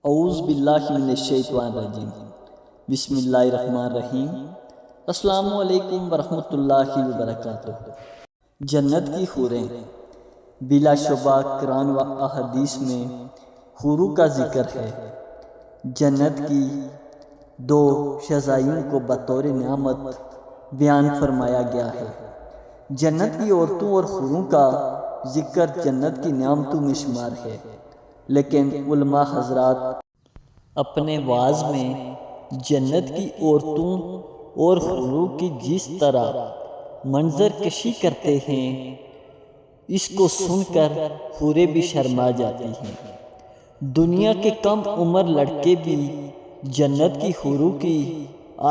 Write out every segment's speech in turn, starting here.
اعوذ باللہ من الشیطان الرجیم بسم اللہ الرحمن الرحیم۔ السلام علیکم ورحمۃ اللہ وبرکاتہ۔ جنت کی حوریں، بلا شبہ قرآن و احادیث میں حوروں کا ذکر ہے۔ جنت کی دو شذائوں کو بطور نعمت بیان فرمایا گیا ہے۔ جنت کی عورتوں اور حوروں کا ذکر جنت کی نعمتوں میں شمار ہے، لیکن علماء حضرات اپنے وعظ میں جنت کی عورتوں اور حوروں کی جس طرح منظر کشی کرتے ہیں، اس کو سن کر حوریں بھی شرما جاتی ہیں۔ دنیا کے کم عمر لڑکے بھی جنت کی حوروں کی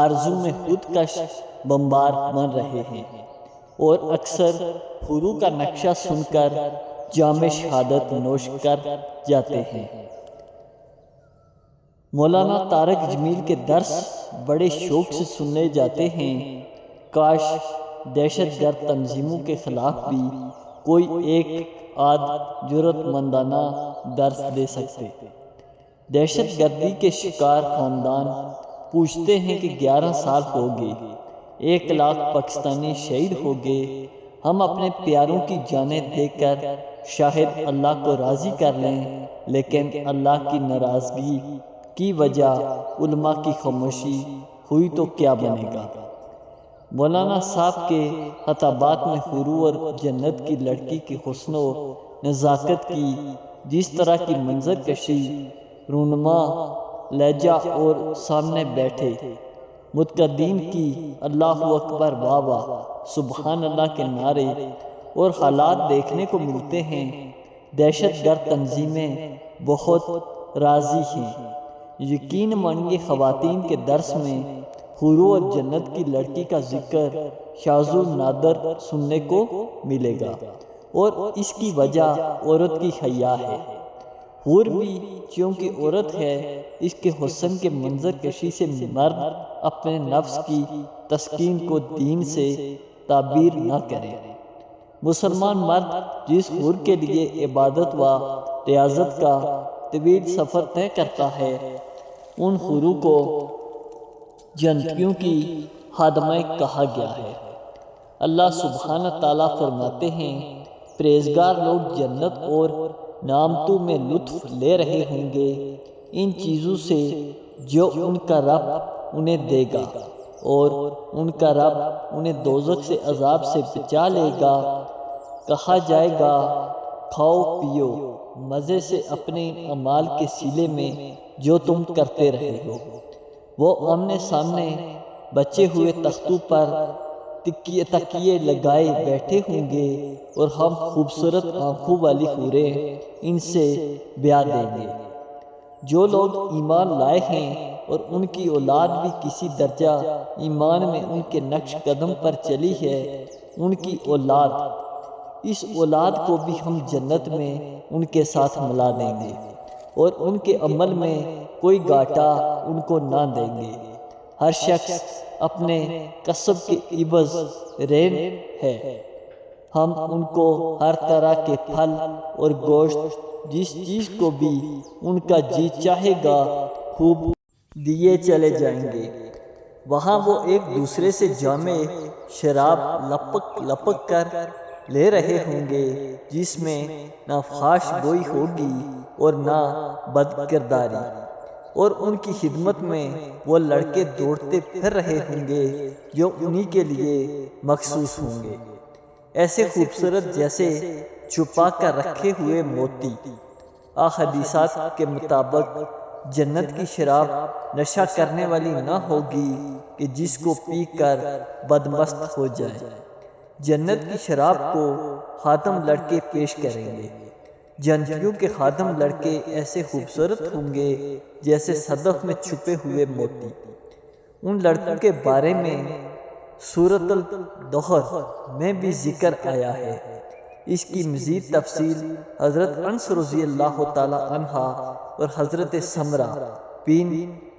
آرزو میں خودکش بمبار بن رہے ہیں، اور اکثر حوروں کا نقشہ سن کر جام شہادت نوش کر جاتے ہیں۔ مولانا طارق جمیل کے درس بڑے شوق سے سننے جاتے ہیں۔ کاش دہشت گرد تنظیموں کے خلاف بھی کوئی ایک آدھ جرأت مندانہ درس دے سکتے۔ دہشت گردی کے شکار خاندان پوچھتے ہیں کہ 11 سال ہو گئے، 1 لاکھ پاکستانی شہید ہو گئے، ہم اپنے پیاروں کی جانیں دے کر شاہد اللہ کو راضی کر لیں، لیکن اللہ کی ناراضگی کی وجہ علماء کی خاموشی ہوئی تو کیا بنے گا؟ مولانا صاحب کے خطابات میں حوروں اور جنت کی لڑکی کی حسن و نزاکت کی جس طرح کی منظر کشی، رونما لہجہ اور سامنے بیٹھے متقدین کی اللہ اکبر واہ واہ سبحان اللہ کے نعرے اور حالات دیکھنے کو ملتے ہیں، دہشت گرد تنظیمیں بہت راضی ہیں۔ یقین مانیے خواتین کے درس میں حوروں اور جنت کی لڑکی کا ذکر شاذ و نادر سننے کو ملے گا، اور اس کی وجہ عورت کی حیا ہے۔ حور بھی چونکہ عورت ہے، اس کے حسن کے منظر کشی سے مرد اپنے نفس کی تسکین کو دین سے تعبیر نہ کرے۔ مسلمان مرد جس حور کے لیے عبادت و ریاضت کا طویل سفر طے کرتا ہے، ان حوروں کو جنتیوں کی خادمہ کہا گیا ہے۔ اللہ سبحانہ تعالیٰ فرماتے ہیں، پرہیزگار لوگ جنت اور نعمتوں میں لطف لے رہے ہوں گے، ان چیزوں سے جو ان کا رب انہیں دے گا، اور ان کا رب انہیں دوزخ سے عذاب سے بچا لے گا۔ کہا جائے گا، کھاؤ پیو مزے سے اپنے اعمال کے سلے میں جو تم کرتے رہے ہو۔ وہ آمنے سامنے بچے ہوئے تختوں پر تکیے لگائے بیٹھے ہوں گے، اور ہم خوبصورت آنکھوں والی حوریں ان سے بیاہ دیں گے۔ جو لوگ ایمان لائے ہیں اور ان کی اولاد بھی کسی درجہ ایمان میں ان کے نقش قدم پر چلی ہے، ان کی اولاد، اس اولاد کو بھی ہم جنت میں ان کے ساتھ ملا دیں گے، اور ان کے عمل میں کوئی گھاٹا ان کو نہ دیں گے۔ ہر شخص اپنے کسب کے عوض رین ہے۔ ہم ان کو ہر طرح کے پھل اور گوشت، جس چیز کو بھی ان کا جی چاہے گا، خوب دیے چلے جائیں گے۔ وہاں وہ ایک دوسرے سے جامع شراب لپک لپک کر لے رہے ہوں گے، جس میں نہ فحش گوئی ہوگی اور نہ بد کرداری، اور ان کی خدمت میں وہ لڑکے دوڑتے پھر رہے ہوں گے جو انہی کے لیے مخصوص ہوں گے، ایسے خوبصورت جیسے چھپا کر رکھے ہوئے موتی۔ احادیثات کے مطابق جنت کی شراب نشہ کرنے والی نہ ہوگی کہ جس کو پی کر بدمست ہو جائے۔ جنت کی شراب کو خادم لڑکے پیش کریں گے۔ جنتیوں کے خادم لڑکے ایسے خوبصورت ہوں گے جیسے صدف میں چھپے ہوئے موتی۔ ان لڑکوں کے بارے میں سورۃ الدخر میں بھی ذکر آیا ہے۔ اس کی مزید تفصیل حضرت انس رضی اللہ تعالی عنہ اور حضرت سمرہ بن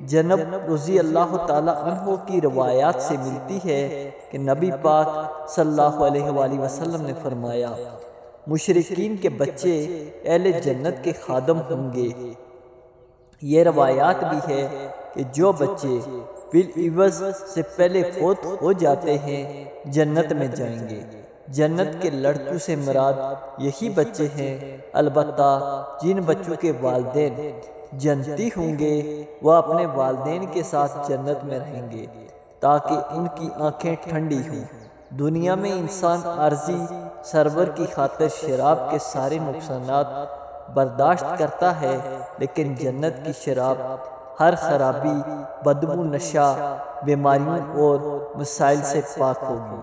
جنب رضی اللہ تعالی عنہ کی روایات سے ملتی ہے کہ نبی پاک صلی اللہ علیہ وآلہ وسلم نے فرمایا، مشرکین کے بچے اہل جنت کے خادم ہوں گے، یہ روایات بھی ہے کہ جو بچے بالعوض سے پہلے فوت ہو جاتے ہیں جنت میں جائیں گے۔ جنت کے لڑکوں سے مراد یہی بچے ہیں، البتہ جن بچوں کے والدین جنتی ہوں گے وہ اپنے والدین کے ساتھ جنت میں رہیں گے تاکہ ان کی آنکھیں ٹھنڈی ہوں۔ دنیا میں انسان عارضی سرور کی خاطر شراب کے سارے نقصانات برداشت کرتا ہے، لیکن جنت کی شراب ہر خرابی، بدبو، نشہ، بیماریوں اور مسائل سے پاک ہوگی۔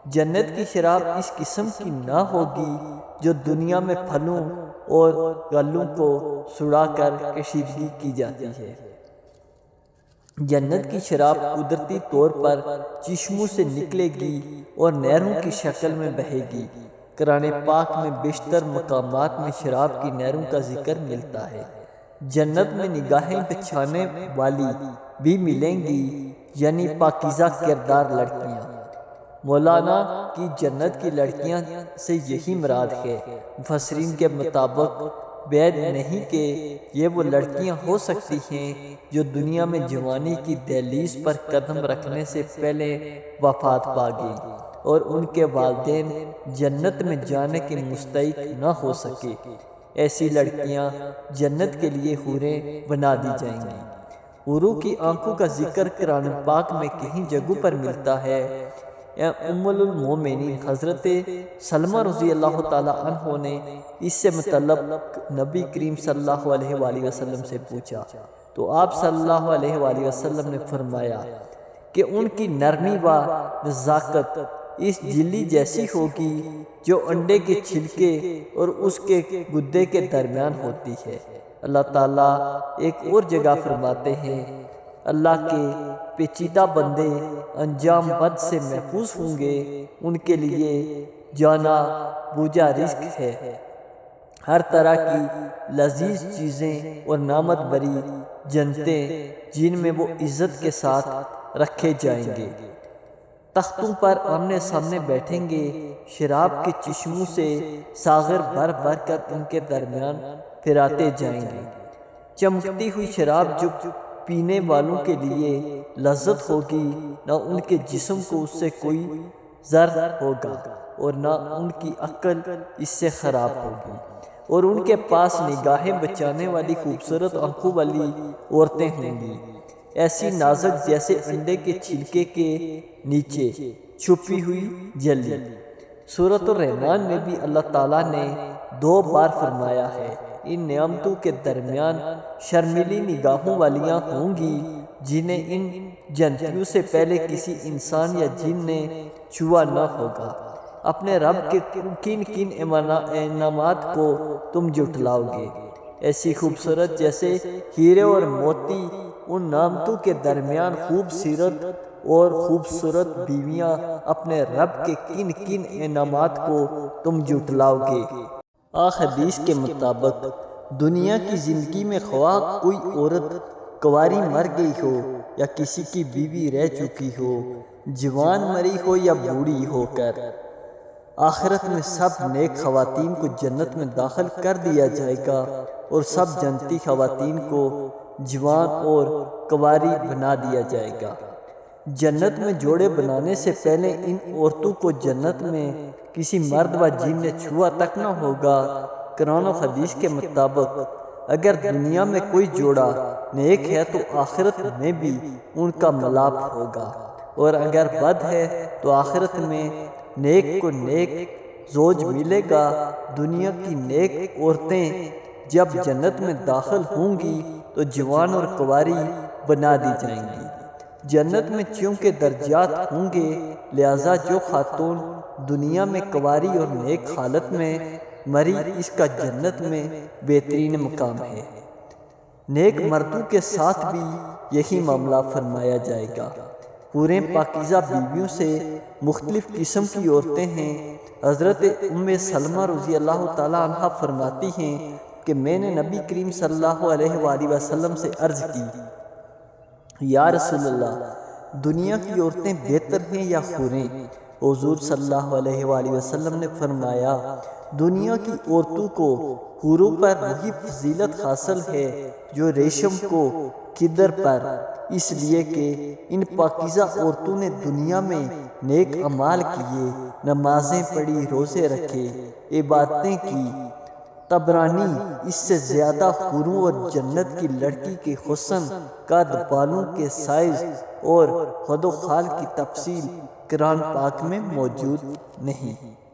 جنت کی شراب اس قسم کی نہ ہوگی جو دنیا میں پھلوں اور گلوں کو سڑا کر کشیدگی کی جاتی ہے۔ جنت کی شراب قدرتی طور پر چشموں سے نکلے گی اور نہروں کی شکل میں بہے گی۔ قرآن پاک میں بیشتر مقامات میں شراب کی نہروں کا ذکر ملتا ہے۔ جنت میں نگاہیں بچھانے والی بھی ملیں گی، یعنی پاکیزہ کردار لڑکیاں۔ مولانا کی جنت کی لڑکیاں سے یہی مراد ہے۔ مفسرین کے مطابق بعید نہیں کہ یہ وہ لڑکیاں ہو سکتی ہیں جو دنیا میں جوانی کی دہلیز پر قدم رکھنے سے پہلے وفات پا گئیں اور ان کے والدین جنت میں جانے کے مستحق نہ ہو سکے۔ ایسی لڑکیاں جنت کے لیے حوریں بنا دی جائیں گی۔ حوروں کی آنکھوں کا ذکر قرآن پاک میں کئی جگہوں پر ملتا ہے۔ ام المومنین حضرت سلمہ رضی اللہ تعالی عنہ نے اس سے متعلق نبی کریم صلی اللہ علیہ وآلہ وسلم سے پوچھا تو آپ صلی اللہ علیہ وآلہ وسلم نے فرمایا کہ ان کی نرمی و نزاکت اس جھلی جیسی ہوگی جو انڈے کے چھلکے اور اس کے گدے کے درمیان ہوتی ہے۔ اللہ تعالیٰ ایک اور جگہ فرماتے ہیں، اللہ کے پیچیدہ بندے انجام بد سے محفوظ ہوں گے، ان کے لیے جانا بوجھا رزق ہے، ہر طرح کی لذیذ چیزیں اور نعمت بری جنتیں جن میں وہ عزت کے ساتھ رکھے جائیں گے۔ تختوں پر آمنے سامنے بیٹھیں گے، شراب کے چشموں سے ساغر بھر بھر کر ان کے درمیان پھراتے جائیں گے۔ چمکتی ہوئی شراب جو پینے والوں کے لیے لذت ہوگی، نہ ان کے جسم کو اس سے کوئی ضرر ہوگا اور نہ ان کی عقل اس سے خراب ہوگی، اور ان کے پاس نگاہیں بچانے والی خوبصورت آنکھوں والی عورتیں ہوں گی، ایسی نازک جیسے انڈے کے چھلکے کے نیچے چھپی ہوئی جلی۔ سورۃ الرحمن میں بھی اللہ تعالیٰ نے 2 بار فرمایا ہے، ان نعمتوں کے درمیان شرمیلی نگاہوں والیاں ہوں گی جنہیں ان جنتیوں سے پہلے کسی انسان یا جن نے چھوا نہ ہوگا۔ اپنے رب کے کن کن انعامات کو تم جھٹلاؤ گے، ایسی خوبصورت جیسے ہیرے اور موتی۔ ان نعمتوں کے درمیان خوبصورت اور خوبصورت بیویاں، اپنے رب کے کن کن انعامات کو تم جھٹلاؤ گے۔ حدیث کے مطابق دنیا کی زندگی میں خواہ کوئی عورت کنواری مر گئی ہو یا کسی کی بیوی رہ چکی ہو، جوان مری ہو یا بوڑھی ہو کر، آخرت میں سب نیک خواتین کو جنت میں داخل کر دیا جائے گا اور سب جنتی خواتین کو جوان اور کنواری بنا دیا جائے گا۔ جنت میں جوڑے بنانے سے پہلے ان عورتوں کو جنت میں کسی مرد و جن نے چھوا تک نہ ہوگا۔ قرآن و حدیث کے مطابق اگر دنیا میں کوئی جوڑا نیک ہے تو آخرت میں بھی ان کا ملاپ ہوگا، اور اگر بد ہے تو آخرت میں نیک کو نیک زوج ملے گا۔ دنیا کی نیک عورتیں جب جنت میں داخل ہوں گی تو جوان اور کنواری بنا دی جائیں گی۔ جنت میں چونکہ درجات ہوں گے، لہذا جو خاتون دنیا میں کنواری اور نیک حالت میں مری، اس کا جنت میں بہترین مقام ہے۔ نیک مردوں کے ساتھ بھی یہی معاملہ فرمایا جائے گا۔ حوریں پاکیزہ بیویوں سے مختلف قسم کی عورتیں ہیں۔ حضرت ام سلمہ رضی اللہ تعالیٰ عنہ فرماتی ہیں کہ میں نے نبی کریم صلی اللہ علیہ وآلہ وسلم سے عرض کی، یا رسول اللہ، دنیا کی عورتیں بہتر ہیں یا حوریں؟ حضور صلی اللہ علیہ وآلہ وسلم نے فرمایا، دنیا کی عورتوں کو حوروں پر وہی فضیلت حاصل ہے جو ریشم کو خضر پر، اس لیے کہ ان پاکیزہ عورتوں نے دنیا میں نیک اعمال کیے، نمازیں پڑھی، روزے رکھے، عبادتیں کی۔ طبرانی اس سے زیادہ حوروں اور جنت کی لڑکی کے حسن، قد، بالوں کے سائز اور خد و خال کی تفصیل قرآن پاک میں موجود نہیں۔